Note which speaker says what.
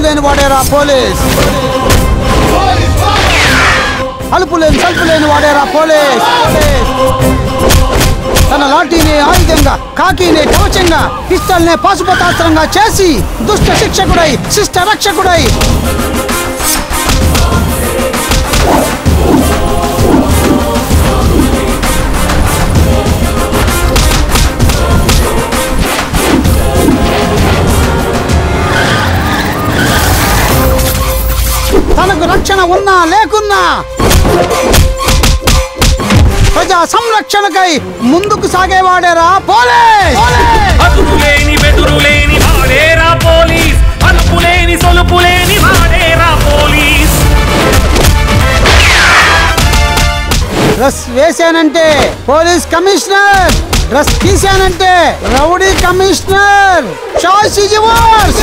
Speaker 1: లేని వాడేరా పోలీస్. అలుపు లేని సల్పు లేని వాడేరా పోలీస్. తన లాఠీని ఆయుధంగా, కాకీని కవచంగా, పిస్తల్నే పాశుపతాస్త్రంగా చేసి దుష్ట శిక్షకుడై, శిష్ట రక్షకుడై తనకు రక్షణ ఉన్నా లేకున్నా ప్రజా సంరక్షణకై ముందుకు సాగేవాడేరా పోలీస్.
Speaker 2: అదుపులేని బెదురులేని వాడేరా పోలీస్. అలుపులేని సొలుపులేని వాడేరా పోలీస్.
Speaker 1: డ్రెస్ వేశానంటే పోలీస్ కమిషనర్, డ్రెస్ తీశానంటే rowdy commissioner. Choice is yours.